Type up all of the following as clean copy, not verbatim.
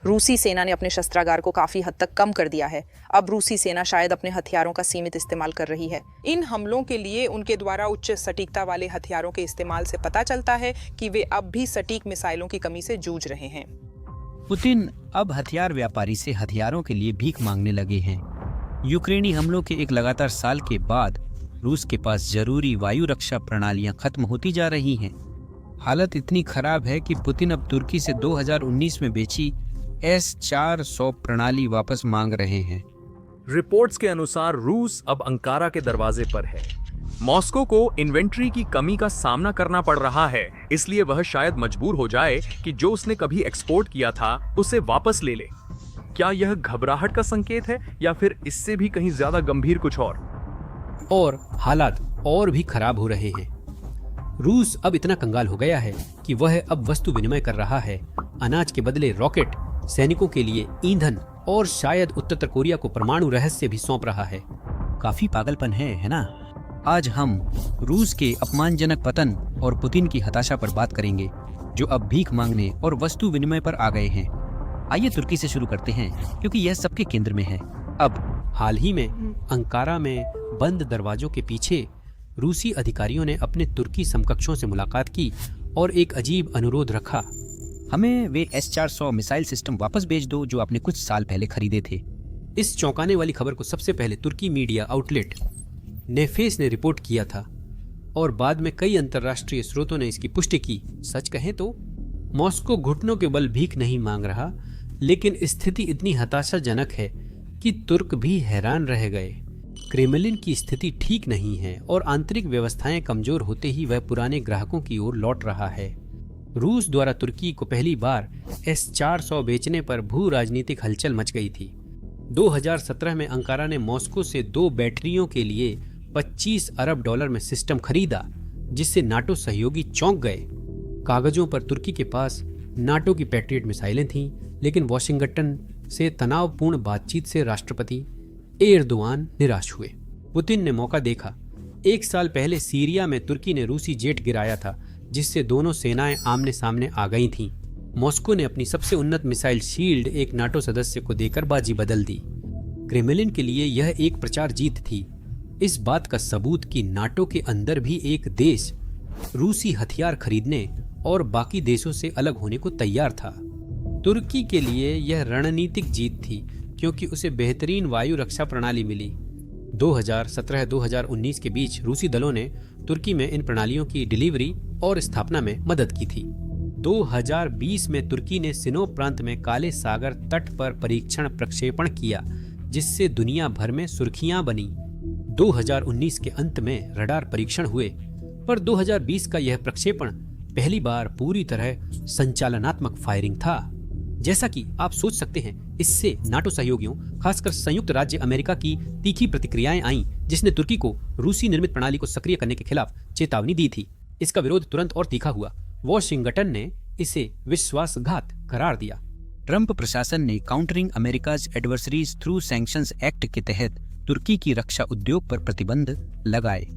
रूसी सेना ने अपने शस्त्रागार को काफी हद तक कम कर दिया है। अब रूसी सेना शायद अपने हथियारों का सीमित इस्तेमाल कर रही है। इन हमलों के लिए उनके द्वारा उच्च सटीकता वाले हथियारों के इस्तेमाल से पता चलता है कि वे अब भी सटीक मिसाइलों की कमी से जूझ रहे हैं। पुतिन अब हथियार व्यापारी से हथियारों के लिए भीख मांगने लगे हैं। यूक्रेनी हमलों के एक लगातार साल के बाद रूस के पास जरूरी वायु रक्षा प्रणालियां खत्म होती जा रही हैं। हालत इतनी खराब है कि पुतिन अब तुर्की से 2019 में बेची S-400 प्रणाली वापस मांग रहे हैं। रिपोर्ट्स के अनुसार रूस अब अंकारा के दरवाजे पर है। मॉस्को को इन्वेंट्री की कमी का सामना करना पड़ रहा है, इसलिए वह शायद मजबूर हो जाए कि जो उसने कभी एक्सपोर्ट किया था उसे वापस ले ले। क्या यह घबराहट का संकेत है या फिर इससे भी कहीं ज्यादा गंभीर कुछ और हालात और भी खराब हो रहे हैं। रूस अब इतना कंगाल हो गया है कि वह अब वस्तु विनिमय कर रहा है। अनाज के बदले रॉकेट, सैनिकों के लिए ईंधन और शायद उत्तर कोरिया को परमाणु रहस्य भी सौंप रहा है। काफी पागलपन है ना? आज हम रूस के अपमानजनक पतन और पुतिन की हताशा पर बात करेंगे, जो अब भीख मांगने और वस्तु विनिमय पर आ गए हैं। आइए तुर्की से शुरू करते हैं, क्योंकि यह सबके केंद्र में है। अब हाल ही में अंकारा में बंद दरवाजों के पीछे रूसी अधिकारियों ने अपने तुर्की समकक्षों से मुलाकात की और एक अजीब अनुरोध रखा। हमें वे S-400 मिसाइल सिस्टम वापस भेज दो जो आपने कुछ साल पहले खरीदे थे। इस चौंकाने वाली खबर को सबसे पहले तुर्की मीडिया आउटलेट नेफेस ने रिपोर्ट किया था और बाद में कई अंतर्राष्ट्रीय स्रोतों ने इसकी पुष्टि की। सच कहें तो मॉस्को घुटनों के बल भीख नहीं मांग रहा, लेकिन स्थिति इतनी हताशाजनक है कि तुर्क भी हैरान रह गए। क्रेमलिन की स्थिति ठीक नहीं है और आंतरिक व्यवस्थाएं कमजोर होते ही वह पुराने ग्राहकों की ओर लौट रहा है। रूस द्वारा तुर्की को पहली बार S-400 बेचने पर भू राजनीतिक हलचल मच गई थी। 2017 में अंकारा ने मॉस्को से 2 बैटरियों के लिए $25 अरब में सिस्टम खरीदा, जिससे नाटो सहयोगी चौंक गए। कागजों पर तुर्की के पास नाटो की पैट्रियट मिसाइलें थीं, लेकिन वॉशिंगटन से तनावपूर्ण बातचीत से राष्ट्रपति एर्दोआन निराश हुए। पुतिन ने मौका देखा। 1 साल पहले सीरिया में तुर्की ने रूसी जेट गिराया था, जिससे दोनों सेनाएं आमने सामने आ गई थीं। मॉस्को ने अपनी सबसे उन्नत मिसाइल शील्ड एक नाटो सदस्य को देकर बाजी बदल दी। क्रेमलिन के लिए यह एक प्रचार जीत थी, इस बात का सबूत कि नाटो के अंदर भी एक देश रूसी हथियार खरीदने और बाकी देशों से अलग होने को तैयार था। तुर्की के लिए यह रणनीतिक जीत थी, क्योंकि उसे बेहतरीन वायु रक्षा प्रणाली मिली। 2017-2019 के बीच रूसी दलों ने तुर्की में इन प्रणालियों की डिलीवरी और स्थापना में मदद की थी। 2020 में तुर्की ने सिनो प्रांत में काले सागर तट पर परीक्षण प्रक्षेपण किया, जिससे दुनिया भर में सुर्खियां बनी। 2019 के अंत में रडार परीक्षण हुए, पर 2020 का यह प्रक्षेपण पहली बार पूरी तरह संचालनात्मक फायरिंग था। जैसा कि आप सोच सकते हैं, इससे नाटो सहयोगियों, खासकर संयुक्त राज्य अमेरिका की तीखी प्रतिक्रियाएं आईं, जिसने तुर्की को रूसी निर्मित प्रणाली को सक्रिय करने के खिलाफ चेतावनी दी थी। इसका विरोध तुरंत और तीखा हुआ। वॉशिंगटन ने इसे विश्वासघात करार दिया। ट्रंप प्रशासन ने countering America's adversaries through sanctions act के तहत तुर्की की रक्षा उद्योग पर प्रतिबंध लगाए।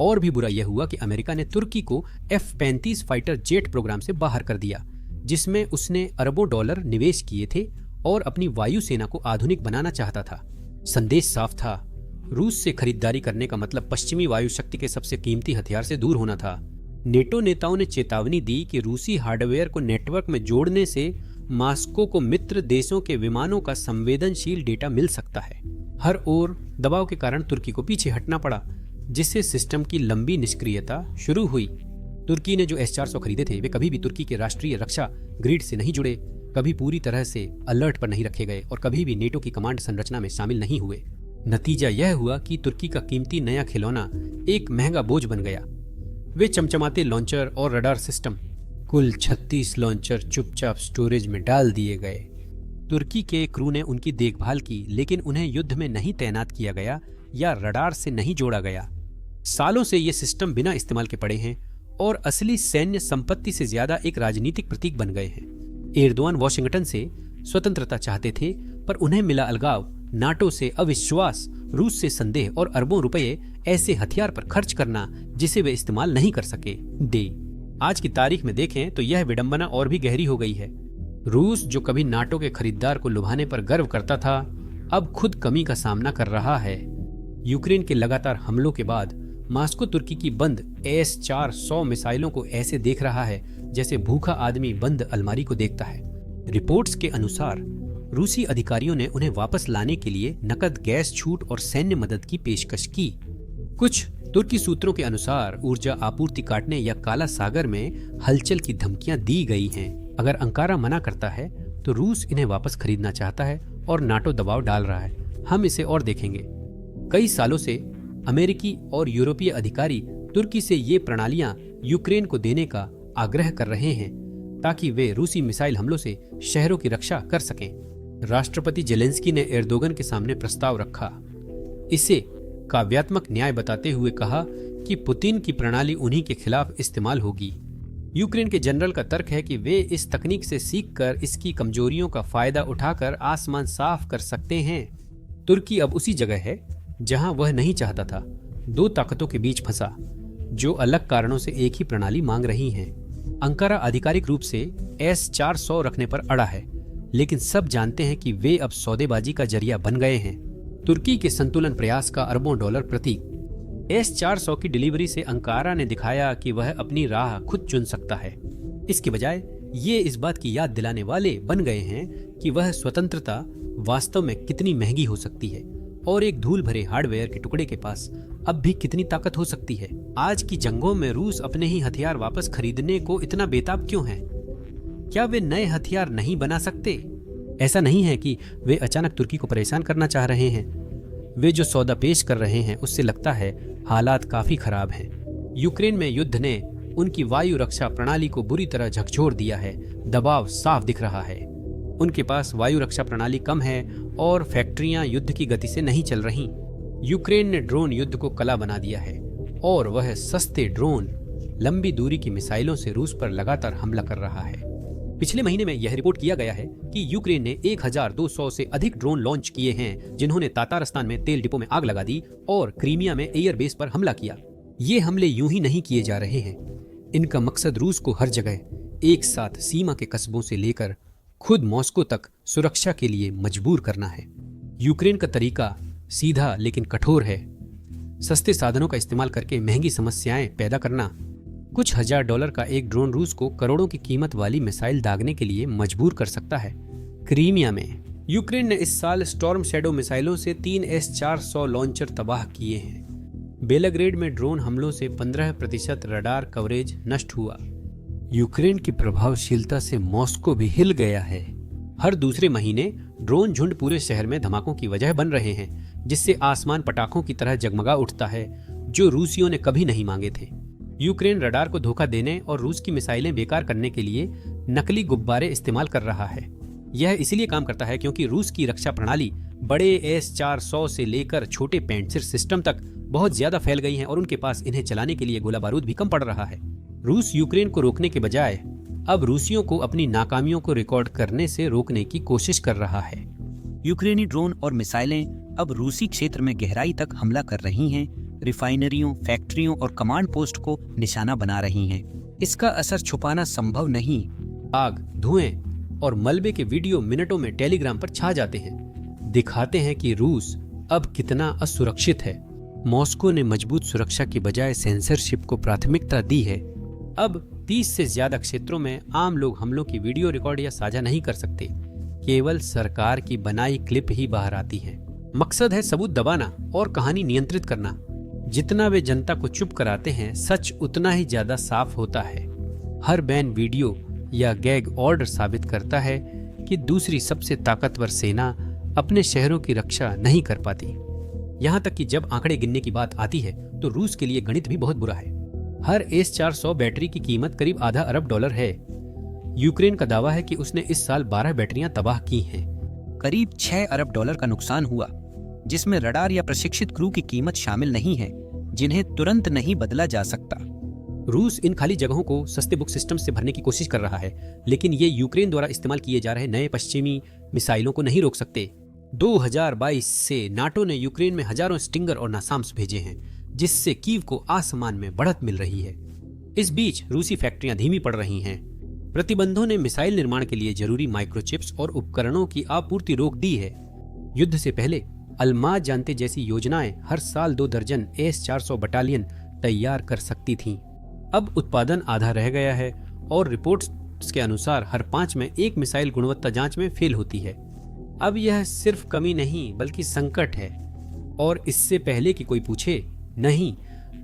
और भी बुरा यह हुआ कि अमेरिका ने तुर्की को F-35 फाइटर जेट प्रोग्राम से बाहर कर दिया, जिसमें उसने अरबों डॉलर निवेश किए थे और अपनी वायुसेना को आधुनिक बनाना चाहता था। संदेश साफ था, रूस से खरीदारी करने का मतलब पश्चिमी वायु शक्ति के सबसे कीमती हथियार से दूर होना था। नेटो नेताओं ने चेतावनी दी कि रूसी हार्डवेयर को नेटवर्क में जोड़ने से मॉस्को को मित्र देशों के विमानों का संवेदनशील डेटा मिल सकता है। हर ओर दबाव के कारण तुर्की को पीछे हटना पड़ा, जिससे सिस्टम की लंबी निष्क्रियता शुरू हुई। तुर्की ने जो S-400 खरीदे थे, वे कभी भी तुर्की के राष्ट्रीय रक्षा ग्रिड से नहीं जुड़े, कभी पूरी तरह से अलर्ट पर नहीं रखे गए और कभी भी नेटो की कमांड संरचना में शामिल नहीं हुए। नतीजा यह हुआ कि तुर्की का कीमती नया खिलौना एक महंगा बोझ बन गया। वे चमचमाते लॉन्चर और रडार सिस्टम, कुल 36 लॉन्चर चुपचाप स्टोरेज में डाल दिए गए। तुर्की के क्रू ने उनकी देखभाल की, लेकिन उन्हें युद्ध में नहीं तैनात किया गया या रडार से नहीं जोड़ा गया। सालों से ये सिस्टम बिना इस्तेमाल के पड़े हैं और असली सैन्य संपत्ति से ज्यादा एक राजनीतिक प्रतीक बन गए हैं। एर्दोआन वॉशिंगटन से स्वतंत्रता चाहते थे, पर उन्हें मिला अलगाव, नाटो से अविश्वास, रूस से संदेह और अरबों रुपए ऐसे हथियार पर खर्च करना जिसे वे इस्तेमाल नहीं कर सके। आज की तारीख में देखें तो यह विडंबना और भी गहरी हो गई है। रूस जो कभी नाटो के खरीदार को लुभाने पर गर्व करता था, अब खुद कमी का सामना कर रहा है। यूक्रेन के लगातार हमलों के बाद मॉस्को तुर्की की बंद S-400 मिसाइलों को ऐसे देख रहा है जैसे भूखा आदमी बंद अलमारी को देखता है। रिपोर्ट्स के अनुसार रूसी अधिकारियों ने उन्हें वापस लाने के लिए नकद गैस छूट और सैन्य मदद की पेशकश की। कुछ तुर्की सूत्रों के अनुसार ऊर्जा आपूर्ति काटने या काला सागर में हलचल की धमकियां दी गई हैं। अगर अंकारा मना करता है तो रूस इन्हें वापस खरीदना चाहता है और नाटो दबाव डाल रहा है। हम इसे और देखेंगे। कई सालों से अमेरिकी और यूरोपीय अधिकारी तुर्की से ये प्रणालियां यूक्रेन को देने का आग्रह कर रहे हैं ताकि वे रूसी मिसाइल हमलों से शहरों की रक्षा कर सकें। राष्ट्रपति जेलेंस्की ने एर्दोगन के सामने प्रस्ताव रखा। इसे काव्यात्मक न्याय बताते हुए कहा कि पुतिन की प्रणाली उन्हीं के खिलाफ इस्तेमाल होगी। यूक्रेन के जनरल का तर्क है कि वे इस तकनीक से सीखकर इसकी कमजोरियों का फायदा उठाकर आसमान साफ कर सकते हैं। तुर्की अब उसी जगह है जहां वह नहीं चाहता था, दो ताकतों के बीच फंसा जो अलग कारणों से एक ही प्रणाली मांग रही हैं। अंकारा आधिकारिक रूप से S-400 रखने पर अड़ा है, लेकिन सब जानते हैं कि वे अब सौदेबाजी का जरिया बन गए हैं। तुर्की के संतुलन प्रयास का अरबों डॉलर प्रतीक। S-400 की डिलीवरी से अंकारा ने दिखाया कि वह अपनी राह खुद चुन सकता है। इसके बजाय ये इस बात की याद दिलाने वाले बन गए हैं कि वह स्वतंत्रता वास्तव में कितनी महंगी हो सकती है और एक धूल भरे हार्डवेयर के टुकड़े के पास अब भी कितनी ताकत हो सकती है। आज की जंगों में रूस अपने ही हथियार वापस खरीदने को इतना बेताब क्यों है? क्या वे नए हथियार नहीं बना सकते? ऐसा नहीं है कि वे अचानक तुर्की को परेशान करना चाह रहे हैं। वे जो सौदा पेश कर रहे हैं उससे लगता है हालात काफी खराब हैं। यूक्रेन में युद्ध ने उनकी वायु रक्षा प्रणाली को बुरी तरह झकझोर दिया है। दबाव साफ दिख रहा है। उनके पास वायु रक्षा प्रणाली कम है और फैक्ट्रियां युद्ध की गति से नहीं चल रही। यूक्रेन ने ड्रोन युद्ध को कला बना दिया है और वह सस्ते ड्रोन लंबी दूरी की मिसाइलों से रूस पर लगातार हमला कर रहा है। पिछले महीने में यह रिपोर्ट किया गया है कि यूक्रेन ने 1200 से अधिक ड्रोन लॉन्च किए हैं जिन्होंने तातारस्तान में तेल डिपो में आग लगा दी और क्रीमिया में एयरबेस पर हमला किया। ये हमले यूं ही नहीं किए जा रहे हैं। इनका मकसद रूस को हर जगह एक साथ सीमा के कस्बों से लेकर खुद मॉस्को तक सुरक्षा के लिए मजबूर करना है। यूक्रेन का तरीका सीधा लेकिन कठोर है। सस्ते साधनों का इस्तेमाल करके महंगी समस्याएं पैदा करना। कुछ $1000 का एक ड्रोन रूस को करोड़ों की कीमत वाली मिसाइल दागने के लिए मजबूर कर सकता है। क्रीमिया में यूक्रेन ने इस साल स्टॉर्म शैडो मिसाइलों से 3 S-400 लॉन्चर तबाह किए हैं। बेलाग्रेड में ड्रोन हमलों से 15% रडार कवरेज नष्ट हुआ। यूक्रेन की प्रभावशीलता से मॉस्को भी हिल गया है। हर दूसरे महीने ड्रोन झुंड पूरे शहर में धमाकों की वजह बन रहे हैं, जिससे आसमान पटाखों की तरह जगमगा उठता है, जो रूसियों ने कभी नहीं मांगे थे। यूक्रेन रडार को धोखा देने और रूस की मिसाइलें बेकार करने के लिए नकली गुब्बारे इस्तेमाल कर रहा है। यह इसलिए काम करता है क्योंकि रूस की रक्षा प्रणाली बड़े S-400 से लेकर छोटे पेंसिर सिस्टम तक बहुत ज्यादा फैल गई है और उनके पास इन्हें चलाने के लिए गोला बारूद भी कम पड़ रहा है। रूस यूक्रेन को रोकने के बजाय अब रूसियों को अपनी नाकामियों को रिकॉर्ड करने से रोकने की कोशिश कर रहा है। यूक्रेनी ड्रोन और मिसाइलें अब रूसी क्षेत्र में गहराई तक हमला कर रही हैं, रिफाइनरियों, फैक्ट्रियों और कमांड पोस्ट को निशाना बना रही हैं। इसका असर छुपाना संभव नहीं। आग, धुएं और मलबे के वीडियो मिनटों में टेलीग्राम पर छा जाते हैं, दिखाते हैं कि रूस अब कितना असुरक्षित है। मॉस्को ने मजबूत सुरक्षा की बजाय सेंसरशिप को प्राथमिकता दी है। अब 30 से ज्यादा क्षेत्रों में आम लोग हमलों की वीडियो रिकॉर्ड या साझा नहीं कर सकते। केवल सरकार की बनाई क्लिप ही बाहर आती है। मकसद है सबूत दबाना और कहानी नियंत्रित करना। जितना वे जनता को चुप कराते हैं, सच उतना ही ज्यादा साफ होता है। हर बैन वीडियो या गैग ऑर्डर साबित करता है कि दूसरी सबसे ताकतवर सेना अपने शहरों की रक्षा नहीं कर पाती। यहाँ तक कि जब आंकड़े गिनने की बात आती है तो रूस के लिए गणित भी बहुत बुरा है। हर S-400 बैटरी की कीमत करीब $0.5 अरब है। यूक्रेन का दावा है कि उसने इस साल 12 बैटरियां तबाह की हैं। करीब $6 अरब का नुकसान हुआ, जिसमें रडार या प्रशिक्षित क्रू की कीमत शामिल नहीं है, जिन्हें तुरंत नहीं बदला जा सकता। रूस इन खाली जगहों को सस्ते बुक सिस्टम से भरने की कोशिश कर रहा है, लेकिन ये यूक्रेन द्वारा इस्तेमाल किए जा रहे नए पश्चिमी मिसाइलों को नहीं रोक सकते। 2022 से नाटो ने यूक्रेन में हजारों स्टिंगर और नासाम्स भेजे हैं, जिससे कीव को आसमान में बढ़त मिल रही है। इस बीच रूसी फैक्ट्रियां धीमी पड़ रही हैं। प्रतिबंधों ने मिसाइल निर्माण के लिए जरूरी माइक्रोचिप्स और उपकरणों की आपूर्ति रोक दी है। युद्ध से पहले अल्माज जानते जैसी योजनाएं हर साल 2 दर्जन S-400 बटालियन तैयार कर सकती थीं। अब उत्पादन आधा रह गया है और रिपोर्ट्स के अनुसार हर 5 में एक मिसाइल गुणवत्ता जांच में फेल होती है। अब यह सिर्फ कमी नहीं बल्कि संकट है। और इससे पहले कि कोई पूछे, नहीं,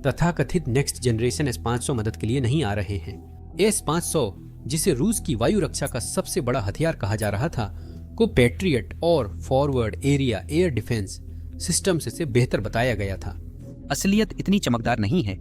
तथाकथित नेक्स्ट जनरेशन S-500 मदद के लिए नहीं आ रहे हैं। S-500, जिसे रूस की वायु रक्षा का सबसे बड़ा हथियार कहा जा रहा था, को पैट्रियट और forward area air defence system से बेहतर बताया गया था। असलियत इतनी चमकदार नहीं है।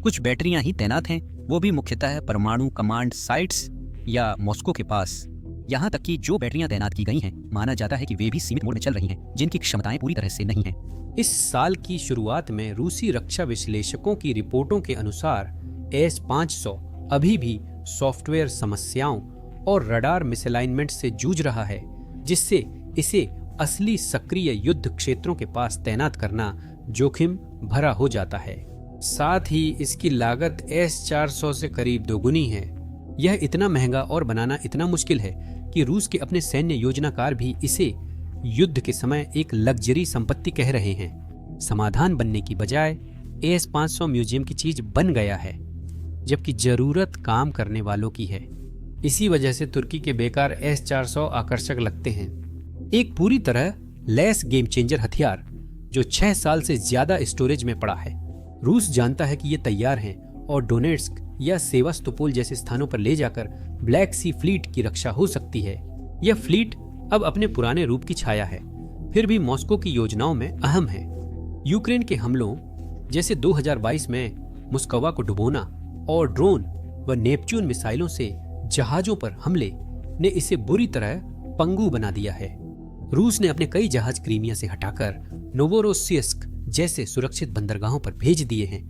कुछ बैटरियां ही तैनात हैं, वो भी मुख्यतः परमाणु कमांड साइट्स या मॉस्को के पास। यहाँ तक कि जो बैटरियां तैनात की गई हैं, माना जाता है कि वे भी सीमित मोड में चल रही हैं, जिनकी क्षमताएं पूरी तरह से नहीं हैं। इस साल की शुरुआत में रूसी रक्षा विश्लेषकों की रिपोर्टों के अनुसार S-500 अभी भी सॉफ्टवेयर समस्याओं और रडार मिसअलाइनमेंट से जूझ रहा है, जिससे इसे असली सक्रिय युद्ध क्षेत्रों के पास तैनात करना जोखिम भरा हो जाता है। साथ ही इसकी लागत S-400 से करीब दोगुनी है। यह इतना महंगा और बनाना इतना मुश्किल है कि रूस के अपने सैन्य योजनाकार भी इसे युद्ध के समय एक लग्जरी संपत्ति कह रहे हैं। समाधान बनने की बजाय S-500 म्यूजियम की चीज बन गया है, जबकि जरूरत काम करने वालों की है। इसी वजह से तुर्की के बेकार S-400 आकर्षक लगते हैं। एक पूरी तरह लैस गेम चेंजर हथियार जो 6 साल से ज्यादा स्टोरेज में पड़ा है। रूस जानता है कि ये तैयार हैं और डोनेट्स्क या सेवास्तोपोल जैसे स्थानों पर ले जाकर ब्लैक सी फ्लीट की रक्षा हो सकती है। यह फ्लीट अब अपने पुराने रूप की छाया है, फिर भी मॉस्को की योजनाओं में अहम है। यूक्रेन के हमलों जैसे 2022 में मुस्कवा को डुबोना और ड्रोन व नेपच्यून मिसाइलों से जहाजों पर हमले ने इसे बुरी तरह पंगु बना दिया है। रूस ने अपने कई जहाज क्रीमिया से हटाकर नोवोरोसिस्क जैसे सुरक्षित बंदरगाहों पर भेज दिए हैं।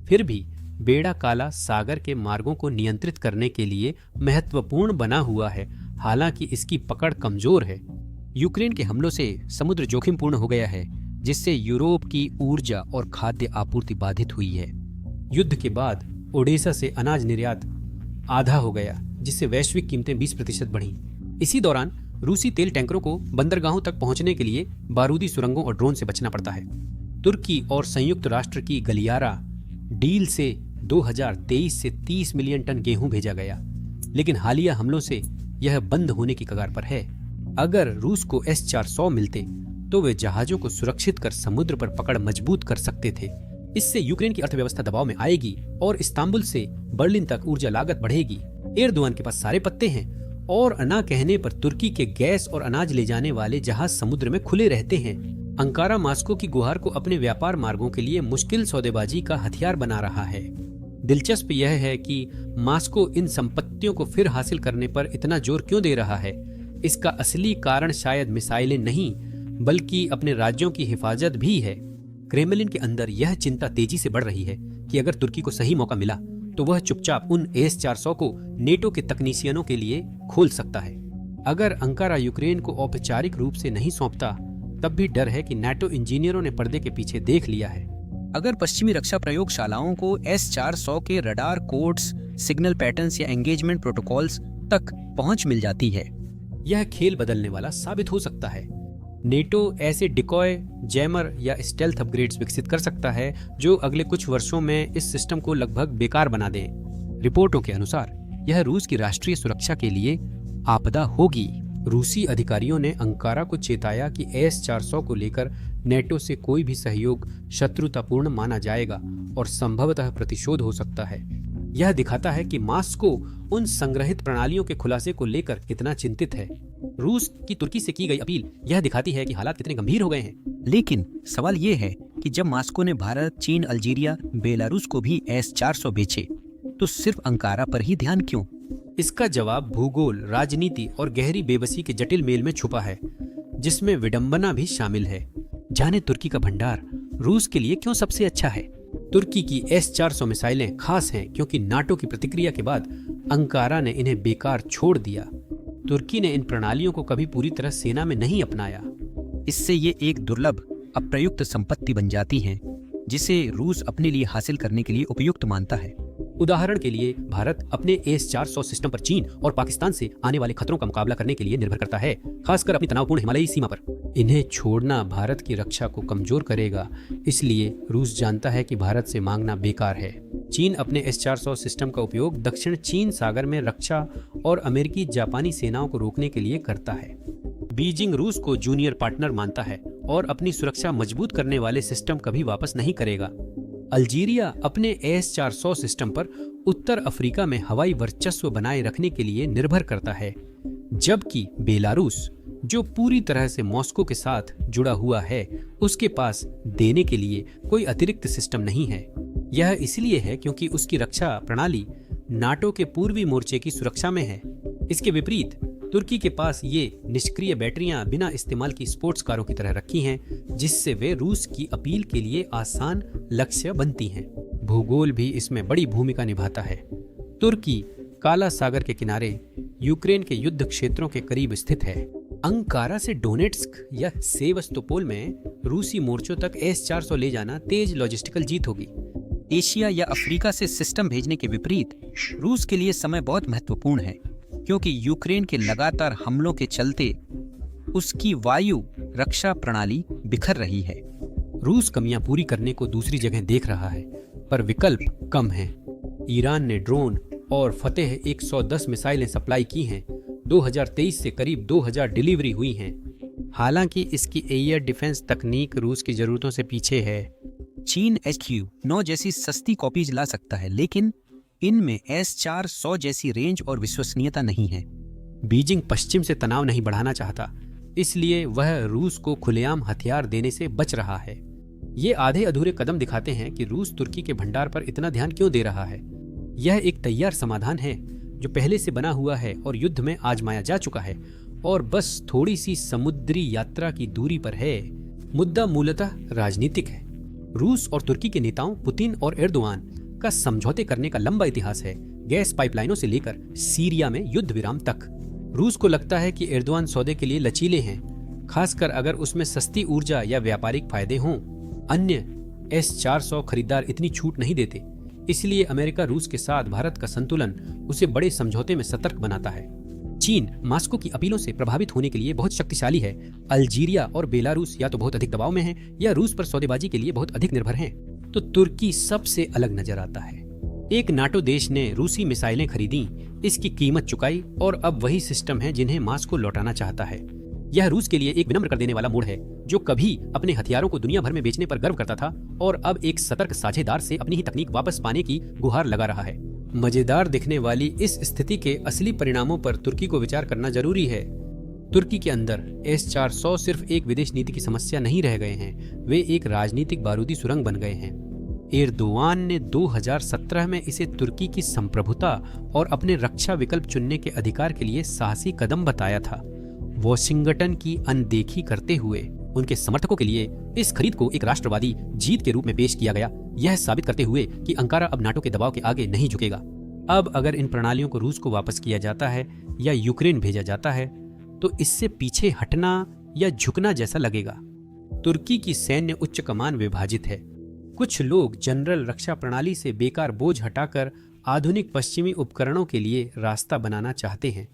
फिर भी बेड़ा काला सागर के मार्गों को नियंत्रित करने के लिए महत्वपूर्ण बना हुआ है, हालांकि इसकी पकड़ कमजोर है। यूक्रेन के हमलों से समुद्र जोखिमपूर्ण हो गया है, जिससे यूरोप की ऊर्जा और खाद्य आपूर्ति बाधित हुई है। युद्ध के बाद ओडेसा से अनाज निर्यात आधा हो गया, जिससे वैश्विक कीमतें 20% बढ़ी। इसी दौरान रूसी तेल टैंकरों को बंदरगाहों तक पहुंचने के लिए बारूदी सुरंगों और ड्रोन से बचना पड़ता है। तुर्की और संयुक्त राष्ट्र की गलियारा डील से 2023 से 30 मिलियन टन गेहूं भेजा गया, लेकिन हालिया हमलों से यह बंद होने की कगार पर है। अगर रूस को S-400 मिलते तो वे जहाजों को सुरक्षित कर समुद्र पर पकड़ मजबूत कर सकते थे। इससे यूक्रेन की अर्थव्यवस्था दबाव में आएगी और इस्तांबुल से बर्लिन तक ऊर्जा लागत बढ़ेगी। एर्दोआन के पास सारे पत्ते हैं और ना कहने पर तुर्की के गैस और अनाज ले जाने वाले जहाज समुद्र में खुले रहते हैं। अंकारा मास्को की गुहार को अपने व्यापार मार्गों के लिए मुश्किल सौदेबाजी का हथियार बना रहा है। दिलचस्प यह है कि मास्को इन संपत्तियों को फिर हासिल करने पर इतना जोर क्यों दे रहा है। इसका असली कारण शायद मिसाइलें नहीं, बल्कि अपने राज्यों की हिफाजत भी है। क्रेमलिन के अंदर यह चिंता तेजी से बढ़ रही है कि अगर तुर्की को सही मौका मिला तो वह चुपचाप उन S-400 को नेटो के तकनीशियनों के लिए खोल सकता है। अगर अंकारा यूक्रेन को औपचारिक रूप से नहीं सौंपता, तब भी डर है कि नाटो इंजीनियरों ने पर्दे के पीछे देख लिया है। अगर पश्चिमी रक्षा प्रयोगशालाओं को S-400 के रडार कोड्स, सिग्नल पैटर्न्स या एंगेजमेंट प्रोटोकॉल्स तक पहुंच मिल जाती है, यह खेल बदलने वाला साबित हो सकता है। नेटो ऐसे डिकॉय, जैमर या स्टेल्थ अपग्रेड्स विकसित कर सकता है जो अगले कुछ वर्षों में इस सिस्टम को लगभग बेकार बना दें। रिपोर्टों के अनुसार यह रूस की राष्ट्रीय सुरक्षा के लिए आपदा होगी। रूसी अधिकारियों ने अंकारा को चेताया कि S-400 को लेकर नेटो से कोई भी सहयोग शत्रुतापूर्ण माना जाएगा और संभवतः प्रतिशोध हो सकता है। यह दिखाता है कि मास्को उन संग्रहित प्रणालियों के खुलासे को लेकर कितना चिंतित है। रूस की तुर्की से की गई अपील यह दिखाती है कि हालात कितने गंभीर हो गए हैं। लेकिन सवाल ये है कि जब मास्को ने भारत, चीन, अल्जीरिया, बेलारूस को भी S-400 बेचे, तो सिर्फ अंकारा पर ही ध्यान क्यों? इसका जवाब भूगोल, राजनीति और गहरी बेबसी के जटिल मेल में छुपा है, जिसमें विडंबना भी शामिल है। जाने तुर्की का भंडार रूस के लिए क्यों सबसे अच्छा है। तुर्की की S-400 मिसाइलें खास हैं क्योंकि नाटो की प्रतिक्रिया के बाद अंकारा ने इन्हें बेकार छोड़ दिया। तुर्की ने इन प्रणालियों को कभी पूरी तरह सेना में नहीं अपनाया। इससे ये एक दुर्लभ, अप्रयुक्त संपत्ति बन जाती हैं, जिसे रूस अपने लिए हासिल करने के लिए उपयुक्त मानता है। उदाहरण के लिए भारत अपने AS-400 सिस्टम पर चीन और पाकिस्तान से आने वाले खतरों का मुकाबला करने के लिए निर्भर करता है, खासकर अपनी तनावपूर्ण हिमालयी सीमा पर। इन्हें छोड़ना भारत की रक्षा को कमजोर करेगा, इसलिए रूस जानता है कि भारत से मांगना बेकार है। चीन अपने S-400 सिस्टम का उपयोग दक्षिण चीन सागर में रक्षा और अमेरिकी जापानी सेनाओं को रोकने के लिए करता है। बीजिंग रूस को जूनियर पार्टनर मानता है और अपनी सुरक्षा मजबूत करने वाले सिस्टम कभी वापस नहीं करेगा। अल्जीरिया अपने AS-400 सिस्टम पर उत्तर अफ्रीका में हवाई वर्चस्व बनाए रखने के लिए निर्भर करता है, जबकि बेलारूस, जो पूरी तरह से मॉस्को के साथ जुड़ा हुआ है, उसके पास देने के लिए कोई अतिरिक्त सिस्टम नहीं है। यह इसलिए है क्योंकि उसकी रक्षा प्रणाली नाटो के पूर्वी मोर्चे की सुरक्षा में है। इसके विपरीत तुर्की के पास ये निष्क्रिय बैटरियां बिना इस्तेमाल की स्पोर्ट्स कारों की तरह रखी हैं, जिससे वे रूस की अपील के लिए आसान लक्ष्य बनती हैं। भूगोल भी इसमें बड़ी भूमिका निभाता है। तुर्की काला सागर के किनारे यूक्रेन के युद्ध क्षेत्रों के करीब स्थित है। अंकारा से डोनेट्स्क या सेवस्तोपोल में रूसी मोर्चों तक S-400 ले जाना तेज लॉजिस्टिकल जीत होगी। एशिया या अफ्रीका से सिस्टम भेजने के विपरीत रूस के लिए समय बहुत महत्वपूर्ण है, क्योंकि यूक्रेन के लगातार हमलों के चलते उसकी वायु रक्षा प्रणाली बिखर रही है। रूस कमियां पूरी करने को दूसरी जगह देख रहा है, पर विकल्प कम हैं। ईरान ने ड्रोन और फतेह 110 मिसाइलें सप्लाई की हैं। 2023 से करीब 2000 डिलीवरी हुई हैं। हालांकि इसकी एयर डिफेंस तकनीक रूस की जरूरतों से पीछे है। चीन HQ-9 जैसी सस्ती कॉपीज ला सकता है, लेकिन इनमें S-400 जैसी रेंज और विश्वसनीयता नहीं है। बीजिंग पश्चिम से तनाव नहीं बढ़ाना चाहता, इसलिए वह रूस को खुलेआम हथियार देने से बच रहा है। ये आधे अधूरे कदम दिखाते हैं कि रूस तुर्की के भंडार पर इतना ध्यान क्यों दे रहा है। यह एक तैयार समाधान है जो पहले से बना हुआ है और युद्ध में आजमाया जा चुका है और बस थोड़ी सी समुद्री यात्रा की दूरी पर है। मुद्दा मूलतः राजनीतिक है। रूस और तुर्की के नेताओं पुतिन और एर्दोआन का समझौते करने का लंबा इतिहास है, गैस पाइपलाइनों से लेकर सीरिया में युद्ध विराम तक। रूस को लगता है कि एर्दोआन सौदे के लिए लचीले हैं, खासकर अगर उसमें सस्ती ऊर्जा या व्यापारिक फायदे हों। अन्य S-400 खरीदार इतनी छूट नहीं देते, इसलिए अमेरिका रूस के साथ भारत का संतुलन उसे बड़े समझौते में सतर्क बनाता है। चीन मास्को की अपीलों से प्रभावित होने के लिए बहुत शक्तिशाली है। अल्जीरिया और बेलारूस या तो बहुत अधिक दबाव में हैं या रूस पर सौदेबाजी के लिए बहुत अधिक निर्भर हैं। तो तुर्की सबसे अलग नजर आता है। एक नाटो देश ने रूसी मिसाइलें खरीदी, इसकी कीमत चुकाई और अब वही सिस्टम है जिन्हें मास्को लौटाना चाहता है। यह रूस के लिए एक विनम्र कर देने वाला मोड़ है, जो कभी अपने हथियारों को दुनिया भर में बेचने पर गर्व करता था और अब एक सतर्क साझेदार से अपनी ही तकनीक वापस पाने की गुहार लगा रहा है। मजेदार दिखने वाली इस स्थिति के असली परिणामों पर तुर्की को विचार करना जरूरी है। तुर्की के अंदर S-400 सिर्फ एक विदेश नीति की समस्या नहीं रह गए हैं, वे एक राजनीतिक बारूदी सुरंग बन गए हैं। एर्दोआन ने 2017 में इसे तुर्की की संप्रभुता और अपने रक्षा विकल्प चुनने के अधिकार के लिए साहसी कदम बताया था। वॉशिंगटन की अनदेखी करते हुए उनके समर्थकों के लिए इस खरीद को एक राष्ट्रवादी जीत के रूप में पेश किया गया, यह साबित करते हुए कि अंकारा अब नाटो के दबाव के आगे नहीं झुकेगा। अब अगर इन प्रणालियों को रूस को वापस किया जाता है या यूक्रेन भेजा जाता है, तो इससे पीछे हटना या झुकना जैसा लगेगा। तुर्की की सैन्य उच्च कमान विभाजित है। कुछ लोग जनरल रक्षा प्रणाली से बेकार बोझ हटाकर आधुनिक पश्चिमी उपकरणों के लिए रास्ता बनाना चाहते हैं।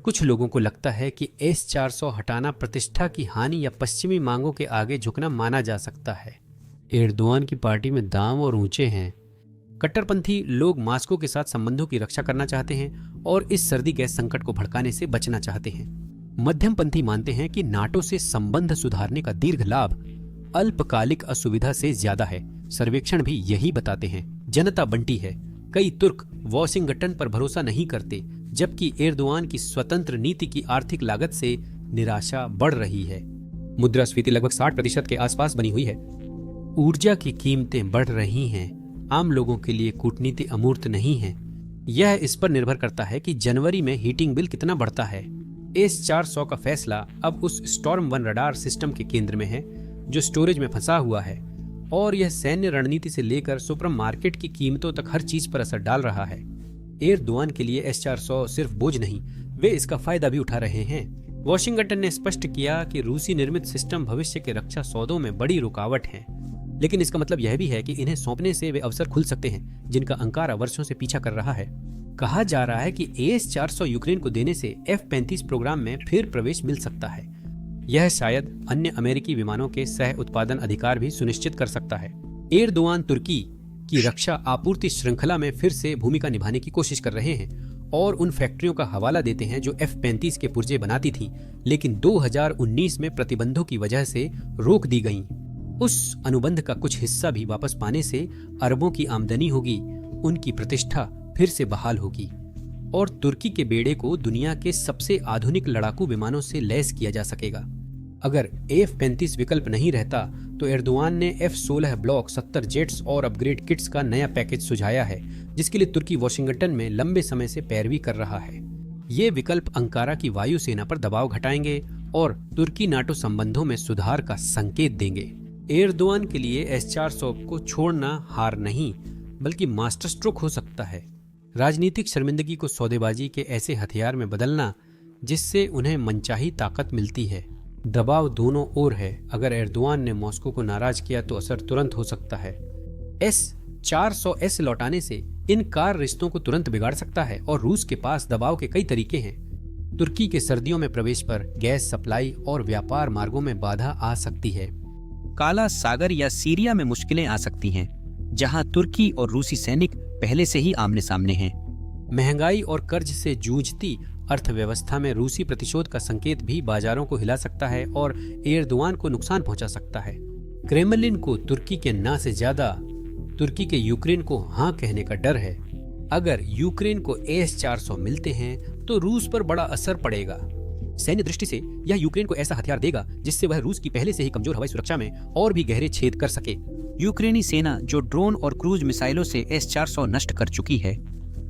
कुछ लोगों को लगता है कि S-400 हटाना प्रतिष्ठा की हानि या पश्चिमी मांगों के आगे झुकना माना जा सकता है। एर्दोआन की पार्टी में दांव और ऊंचे हैं। कट्टरपंथी लोग मास्को के साथ संबंधों की रक्षा करना चाहते हैं और इस सर्दी गैस संकट को भड़काने से बचना चाहते हैं। मध्यमपंथी मानते हैं कि नाटो से संबंध सुधारने का दीर्घ लाभ अल्पकालिक असुविधा से ज्यादा है। सर्वेक्षण भी यही बताते हैं। जनता बंटी है। कई तुर्क वॉशिंगटन पर भरोसा नहीं करते, जबकि एर्दोआन की स्वतंत्र नीति की आर्थिक लागत से निराशा बढ़ रही है। मुद्रास्फीति लगभग 60% के आसपास बनी हुई है। ऊर्जा की कीमतें बढ़ रही हैं। आम लोगों के लिए कूटनीति अमूर्त नहीं है। यह इस पर निर्भर करता है कि जनवरी में हीटिंग बिल कितना बढ़ता है। S-400 का फैसला अब उस स्टॉर्म 1 रडार सिस्टम के केंद्र में है, जो स्टोरेज में फंसा हुआ है, और यह सैन्य रणनीति से लेकर सुपर मार्केट की कीमतों तक हर चीज पर असर डाल रहा है। एर्दोआन के लिए S-400 सिर्फ बोझ नहीं, वे इसका फायदा भी उठा रहे हैं। वॉशिंगटन ने स्पष्ट किया कि रूसी निर्मित सिस्टम भविष्य के रक्षा सौदों में बड़ी रुकावट है, लेकिन इसका मतलब यह भी है कि इन्हें सौंपने से वे अवसर खुल सकते हैं जिनका अंकारा वर्षों से पीछा कर रहा है। कहा जा रहा है कि AS-400 यूक्रेन को देने से F-35 प्रोग्राम में फिर प्रवेश मिल सकता है। यह शायद अन्य अमेरिकी विमानों के सह उत्पादन अधिकार भी सुनिश्चित कर सकता है। एर्दोआन तुर्की की रक्षा आपूर्ति श्रृंखला में फिर से भूमिका निभाने की कोशिश कर रहे हैं और उन फैक्ट्रियों का हवाला देते हैं जो F-35 के पुर्जे बनाती थीं, लेकिन 2019 में प्रतिबंधों की वजह से रोक दी गईं। उस अनुबंध का कुछ हिस्सा भी वापस पाने से अरबों की आमदनी होगी, उनकी प्रतिष्ठा फिर से बहाल होगी और तुर्की के बेड़े को दुनिया के सबसे आधुनिक लड़ाकू विमानों से लैस किया जा सकेगा। अगर F-35 विकल्प नहीं रहता तो एर्दोआन ने F-16 ब्लॉक 70 जेट्स और अपग्रेड किट्स का नया पैकेज सुझाया है, जिसके लिए तुर्की वॉशिंगटन में लंबे समय से पैरवी कर रहा है। ये विकल्प अंकारा की वायुसेना पर दबाव घटाएंगे और तुर्की नाटो संबंधों में सुधार का संकेत देंगे। एर्दोआन के लिए S-400 को छोड़ना हार नहीं बल्कि मास्टर स्ट्रोक हो सकता है। राजनीतिक शर्मिंदगी को सौदेबाजी के ऐसे हथियार में बदलना जिससे उन्हें मनचाही ताकत मिलती है। दबाव दोनों ओर है। अगर एर्दोआन ने मॉस्को को नाराज किया तो असर तुरंत हो सकता है। S-400 लौटाने से इन कार रिश्तों को तुरंत बिगाड़ सकता है और रूस के पास दबाव के कई तरीके हैं। तुर्की के सर्दियों में प्रवेश पर गैस सप्लाई और व्यापार मार्गों में बाधा आ सकती है। काला सागर या सीरिया में मुश्किलें आ सकती हैं, जहां तुर्की और रूसी सैनिक पहले से ही आमने सामने हैं। महंगाई और कर्ज से जूझती अर्थव्यवस्था में रूसी प्रतिशोध का संकेत भी बाजारों को हिला सकता है और एर्दोआन को नुकसान पहुंचा सकता है। क्रेमलिन को तुर्की के ना से ज्यादा तुर्की के यूक्रेन को हाँ कहने का डर है। अगर यूक्रेन को S-400 मिलते हैं तो रूस पर बड़ा असर पड़ेगा। सैन्य दृष्टि से यह यूक्रेन को ऐसा हथियार देगा जिससे वह रूस की पहले से ही कमजोर हवाई सुरक्षा में और भी गहरे छेद कर सके। यूक्रेनी सेना जो ड्रोन और क्रूज मिसाइलों से S-400 नष्ट कर चुकी है,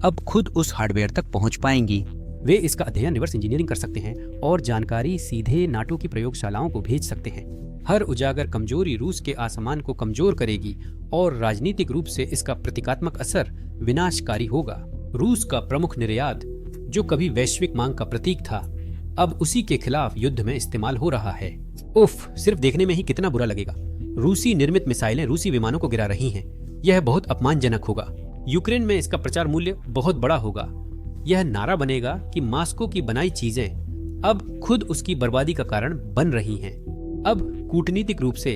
अब खुद उस हार्डवेयर तक पहुंच पाएंगी। वे इसका अध्ययन रिवर्स इंजीनियरिंग कर सकते हैं और जानकारी सीधे नाटो की प्रयोगशालाओं को भेज सकते हैं। हर उजागर कमजोरी रूस के आसमान को कमजोर करेगी और राजनीतिक रूप से इसका प्रतीकात्मक असर विनाशकारी होगा। रूस का प्रमुख निर्यात, जो कभी वैश्विक मांग का प्रतीक था, अब उसी के खिलाफ युद्ध में इस्तेमाल हो रहा है। उफ, सिर्फ देखने में ही कितना बुरा लगेगा। रूसी निर्मित मिसाइलें रूसी विमानों को गिरा रही हैं। यह बहुत अपमानजनक होगा। यूक्रेन में इसका प्रचार मूल्य बहुत बड़ा होगा। यह नारा बनेगा कि मॉस्को की बनाई चीजें अब खुद उसकी बर्बादी का कारण बन रही हैं। अब कूटनीतिक रूप से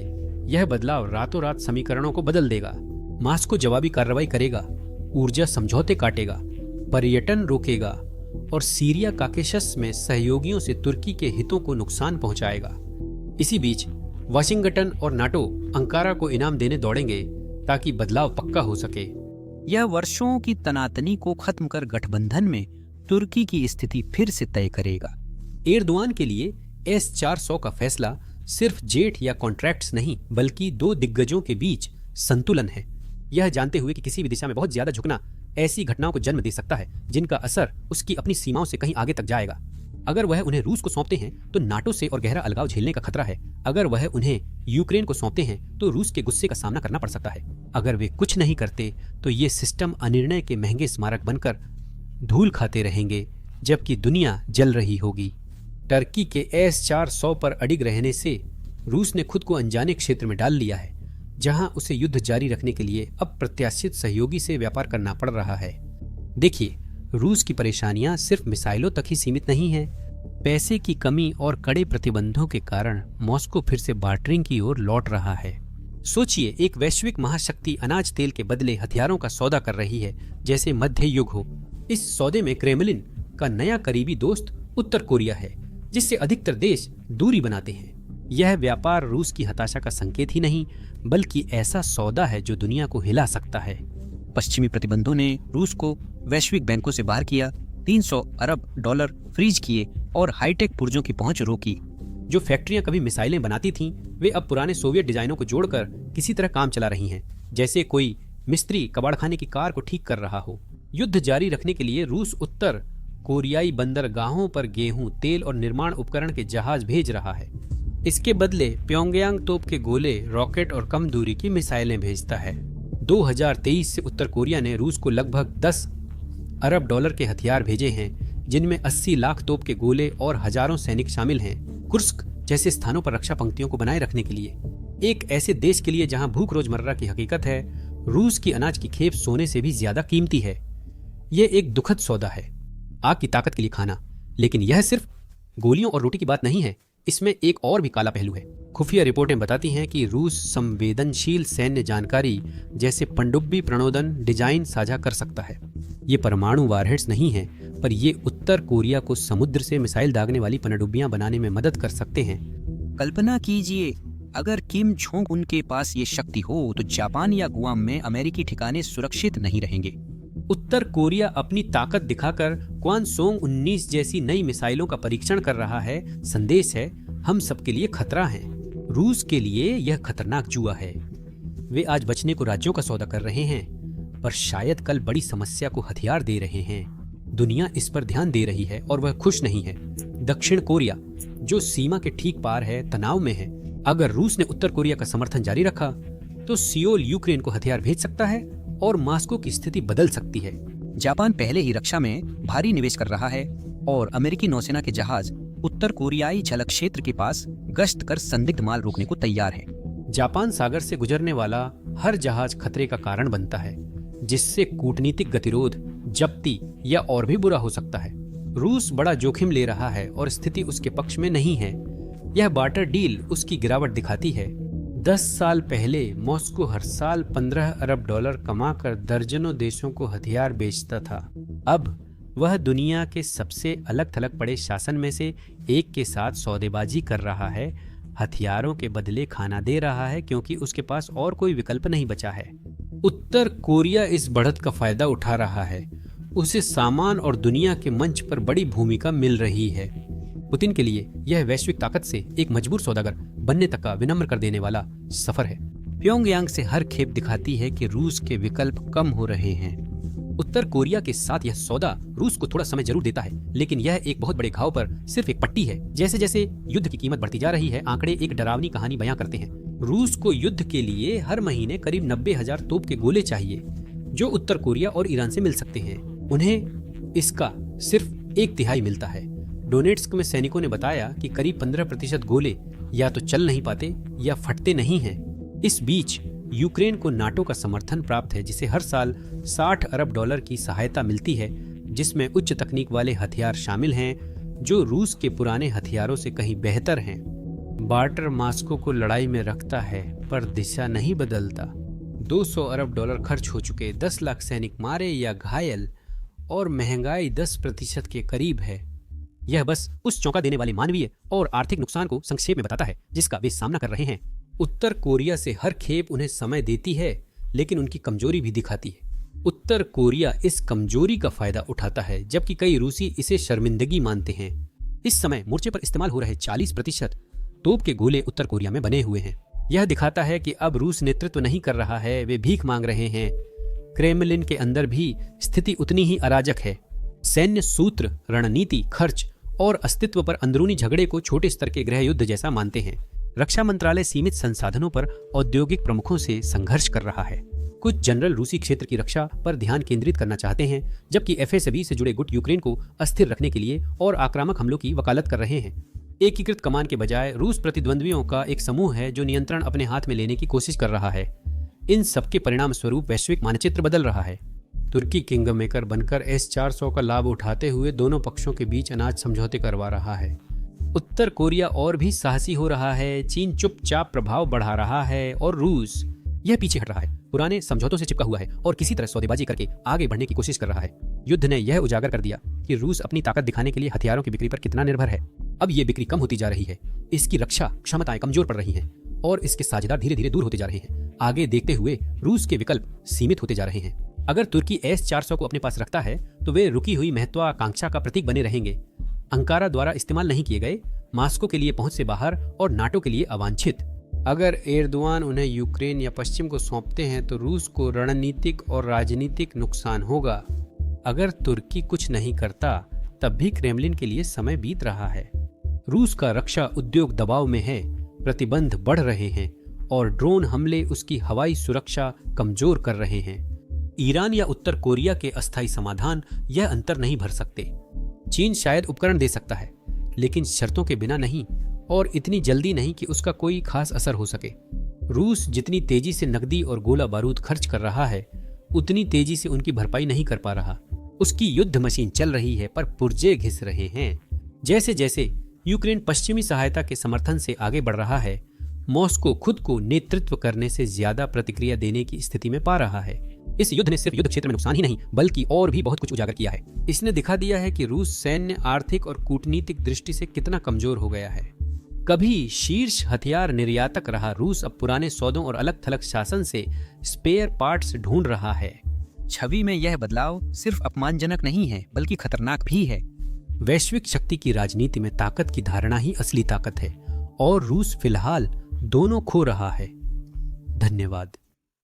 यह बदलाव रातों रात समीकरणों को बदल देगा। मॉस्को जवाबी कार्रवाई करेगा, ऊर्जा समझौते काटेगा, पर्यटन रोकेगा और सीरिया काकेशस में सहयोगियों से तुर्की के हितों को नुकसान पहुंचाएगा। इसी बीच वाशिंगटन और नाटो अंकारा को इनाम देने दौड़ेंगे ताकि बदलाव पक्का हो सके। यह वर्षों की तनातनी को खत्म कर गठबंधन में तुर्की की स्थिति फिर से तय करेगा। एर्दोआन के लिए S-400 का फैसला सिर्फ जेट या कॉन्ट्रैक्ट्स नहीं बल्कि दो दिग्गजों के बीच संतुलन है। यह जानते हुए कि किसी भी दिशा में बहुत ज्यादा झुकना ऐसी घटनाओं को जन्म दे सकता है जिनका असर उसकी अपनी सीमाओं से कहीं आगे तक जाएगा। अगर वह उन्हें रूस को सौंपते हैं तो नाटो से और गहरा अलगाव झेलने का खतरा है। अगर वह उन्हें यूक्रेन को सौंपते हैं तो रूस के गुस्से का सामना करना पड़ सकता है। अगर वे कुछ नहीं करते तो ये सिस्टम अनिर्णय के महंगे स्मारक बनकर धूल खाते रहेंगे जबकि दुनिया जल रही होगी। टर्की के S-400 पर अडिग रहने से रूस ने खुद को अनजाने क्षेत्र में डाल लिया है, जहां उसे युद्ध जारी रखने के लिए अप्रत्याशित सहयोगी से व्यापार करना पड़ रहा है। देखिए, रूस की परेशानियां सिर्फ मिसाइलों तक ही सीमित नहीं है। पैसे की कमी और कड़े प्रतिबंधों के कारण मॉस्को फिर से बार्टरिंग की ओर लौट रहा है। सोचिए, एक वैश्विक महाशक्ति अनाज तेल के बदले हथियारों का सौदा कर रही है जैसे मध्य युग हो। इस सौदे में क्रेमलिन का नया करीबी दोस्त उत्तर कोरिया है, जिससे अधिकतर देश दूरी बनाते हैं। यह व्यापार रूस की हताशा का संकेत ही नहीं बल्कि ऐसा सौदा है जो दुनिया को हिला सकता है। पश्चिमी प्रतिबंधों ने रूस को वैश्विक बैंकों से बाहर किया, $300 अरब फ्रीज किए और हाईटेक पुर्जों की पहुंच रोकी। जो फैक्ट्रियां कभी मिसाइलें बनाती थीं, वे अब पुराने सोवियत डिजाइनों को जोड़कर किसी तरह काम चला रही हैं, जैसे कोई मिस्त्री कबाड़खाने की कार को ठीक कर रहा हो। युद्ध जारी रखने के लिए रूस उत्तर कोरियाई बंदरगाहों पर गेहूं, तेल और निर्माण उपकरण के जहाज भेज रहा है। इसके बदले प्योंगयांग तोप के गोले, रॉकेट और कम दूरी की मिसाइलें भेजता है। 2023 से उत्तर कोरिया ने रूस को लगभग $10 अरब के हथियार भेजे हैं, जिनमें 80 लाख तोप के गोले और हजारों सैनिक शामिल हैं, कुर्स्क जैसे स्थानों पर रक्षा पंक्तियों को बनाए रखने के लिए। एक ऐसे देश के लिए जहां भूख रोजमर्रा की हकीकत है, रूस की अनाज की खेप सोने से भी ज्यादा कीमती है। यह एक दुखद सौदा है, आग की ताकत के लिए खाना। लेकिन यह सिर्फ गोलियों और रोटी की बात नहीं है, इसमें एक और भी काला पहलू है। खुफिया रिपोर्टें बताती हैं कि रूस संवेदनशील सैन्य जानकारी जैसे पनडुब्बी प्रणोदन डिजाइन साझा कर सकता है। ये परमाणु वारहेड्स नहीं है, पर ये उत्तर कोरिया को समुद्र से मिसाइल दागने वाली पनडुब्बियां बनाने में मदद कर सकते हैं। कल्पना कीजिए, अगर किम जोंग उन के पास ये शक्ति हो तो जापान या गुआम में अमेरिकी ठिकाने सुरक्षित नहीं रहेंगे। उत्तर कोरिया अपनी ताकत दिखाकर क्वानसोंग 19 जैसी नई मिसाइलों का परीक्षण कर रहा है। संदेश है, हम सबके लिए खतरा है। रूस के लिए यह खतरनाक जुआ है। वे आज बचने को राज्यों का सौदा कर रहे हैं, पर शायद कल बड़ी समस्या को हथियार दे रहे हैं। दुनिया इस पर ध्यान दे रही है और वह खुश नहीं है। दक्षिण कोरिया, जो सीमा के ठीक पार है, तनाव में है। अगर रूस ने उत्तर कोरिया का समर्थन जारी रखा तो सियोल यूक्रेन को हथियार भेज सकता है और मॉस्को की स्थिति बदल सकती है। जापान पहले ही रक्षा में भारी निवेश कर रहा है और अमेरिकी नौसेना के जहाज उत्तर कोरियाई जल क्षेत्र के पास गश्त कर संदिग्ध माल रोकने को तैयार है। जापान सागर से गुजरने वाला हर जहाज खतरे का कारण बनता है, जिससे कूटनीतिक गतिरोध, जब्ती या और भी बुरा हो सकता है। रूस बड़ा जोखिम ले रहा है और स्थिति उसके पक्ष में नहीं है। यह बार्टर डील उसकी गिरावट दिखाती है। 10 साल पहले मॉस्को हर साल 15 अरब डॉलर कमाकर दर्जनों देशों को हथियार बेचता था। अब वह दुनिया के सबसे अलग थलग पड़े शासन में से एक के साथ सौदेबाजी कर रहा है, हथियारों के बदले खाना दे रहा है, क्योंकि उसके पास और कोई विकल्प नहीं बचा है। उत्तर कोरिया इस बढ़त का फायदा उठा रहा है। उसे सामान और दुनिया के मंच पर बड़ी भूमिका मिल रही है। पुतिन के लिए यह वैश्विक ताकत से एक मजबूर सौदागर बनने तक का विनम्र कर देने वाला सफर है। प्योंगयांग से हर खेप दिखाती है कि रूस के विकल्प कम हो रहे हैं। उत्तर कोरिया के साथ यह सौदा रूस को थोड़ा समय जरूर देता है, लेकिन यह एक बहुत बड़े घाव पर सिर्फ एक पट्टी है। जैसे जैसे युद्ध की कीमत बढ़ती जा रही है, आंकड़े एक डरावनी कहानी बयां करते हैं। रूस को युद्ध के लिए हर महीने करीब 90,000 तोप के गोले चाहिए, जो उत्तर कोरिया और ईरान से मिल सकते हैं। उन्हें इसका सिर्फ 1/3 मिलता है। डोनेट्स्क में सैनिकों ने बताया कि करीब 15% गोले या तो चल नहीं पाते या फटते नहीं हैं। इस बीच यूक्रेन को नाटो का समर्थन प्राप्त है, जिसे हर साल 60 अरब डॉलर की सहायता मिलती है, जिसमें उच्च तकनीक वाले हथियार शामिल हैं, जो रूस के पुराने हथियारों से कहीं बेहतर हैं। बार्टर मॉस्को को लड़ाई में रखता है, पर दिशा नहीं बदलता। 200 अरब डॉलर खर्च हो चुके, 10 लाख सैनिक मारे या घायल, और महंगाई 10% के करीब है। यह बस उस चौंका देने वाले मानवीय और आर्थिक नुकसान को संक्षेप में बताता है जिसका वे सामना कर रहे हैं। उत्तर कोरिया से हर खेप उन्हें समय देती है, लेकिन उनकी कमजोरी भी दिखाती है। उत्तर कोरिया इस कमजोरी का फायदा उठाता है, जबकि कई रूसी इसे शर्मिंदगी मानते हैं। इस समय मोर्चे पर इस्तेमाल हो रहे 40% तोप के गोले उत्तर कोरिया में बने हुए हैं। यह दिखाता है कि अब रूस नेतृत्व नहीं कर रहा है, वे भीख मांग रहे हैं। क्रेमलिन के अंदर भी स्थिति उतनी ही अराजक है। सैन्य सूत्र, रणनीति, खर्च और अस्तित्व पर अंदरूनी झगड़े को छोटे स्तर के गृह युद्ध जैसा मानते हैं। रक्षा मंत्रालय सीमित संसाधनों पर औद्योगिक प्रमुखों से संघर्ष कर रहा है। कुछ जनरल रूसी क्षेत्र की रक्षा पर ध्यान केंद्रित करना चाहते हैं, जबकि एफएसबी से जुड़े गुट यूक्रेन को अस्थिर रखने के लिए और आक्रामक हमलों की वकालत कर रहे हैं। एकीकृत कमान के बजाय रूस प्रतिद्वंद्वियों का एक समूह है जो नियंत्रण अपने हाथ में लेने की कोशिश कर रहा है। इन सबके परिणाम स्वरूप वैश्विक मानचित्र बदल रहा है। तुर्की किंग मेकर बनकर S-400 का लाभ उठाते हुए दोनों पक्षों के बीच अनाज समझौते करवा रहा है। उत्तर कोरिया और भी साहसी हो रहा है। चीन चुपचाप प्रभाव बढ़ा रहा है और रूस यह पीछे हट रहा है, पुराने समझौतों से चिपका हुआ है और किसी तरह सौदेबाजी करके आगे बढ़ने की कोशिश कर रहा है। युद्ध ने यह उजागर कर दिया कि रूस अपनी ताकत दिखाने के लिए हथियारों की बिक्री पर कितना निर्भर है। अब ये बिक्री कम होती जा रही है, इसकी रक्षा क्षमताएं कमजोर पड़ रही हैं और इसके साझेदार धीरे धीरे दूर होते जा रहे हैं। आगे देखते हुए रूस के विकल्प सीमित होते जा रहे हैं। अगर तुर्की S-400 को अपने पास रखता है तो वे रुकी हुई महत्वाकांक्षा का प्रतीक बने रहेंगे। अंकारा द्वारा इस्तेमाल नहीं किए गए, मॉस्को के लिए पहुंच से बाहर और नाटो के लिए अवांछित। अगर एर्दोआन उन्हें यूक्रेन या पश्चिम को सौंपते हैं तो रूस को रणनीतिक और राजनीतिक नुकसान होगा। अगर तुर्की कुछ नहीं करता तब भी क्रेमलिन के लिए समय बीत रहा है। रूस का रक्षा उद्योग दबाव में है, प्रतिबंध बढ़ रहे हैं और ड्रोन हमले उसकी हवाई सुरक्षा कमजोर कर रहे हैं। ईरान या उत्तर कोरिया के अस्थायी समाधान यह अंतर नहीं भर सकते। चीन शायद उपकरण दे सकता है, लेकिन शर्तों के बिना नहीं और इतनी जल्दी नहीं कि उसका कोई खास असर हो सके। रूस जितनी तेजी से नकदी और गोला बारूद खर्च कर रहा है, उतनी तेजी से उनकी भरपाई नहीं कर पा रहा। उसकी युद्ध मशीन चल रही है पर पुर्जे घिस रहे हैं। जैसे जैसे यूक्रेन पश्चिमी सहायता के समर्थन से आगे बढ़ रहा है, मॉस्को खुद को नेतृत्व करने से ज्यादा प्रतिक्रिया देने की स्थिति में पा रहा है। इस युद्ध ने सिर्फ युद्ध क्षेत्र में नुकसान ही नहीं बल्कि और भी बहुत कुछ उजागर किया है। इसने दिखा दिया है कि रूस सैन्य, आर्थिक और कूटनीतिक दृष्टि से कितना कमजोर हो गया है। कभी शीर्ष हथियार निर्यातक रहा रूस अब पुराने सौदों और अलग थलग शासन से स्पेयर पार्ट्स ढूंढ रहा है। छवि में यह बदलाव सिर्फ अपमानजनक नहीं है बल्कि खतरनाक भी है। वैश्विक शक्ति की राजनीति में ताकत की धारणा ही असली ताकत है और रूस फिलहाल दोनों खो रहा है। धन्यवाद।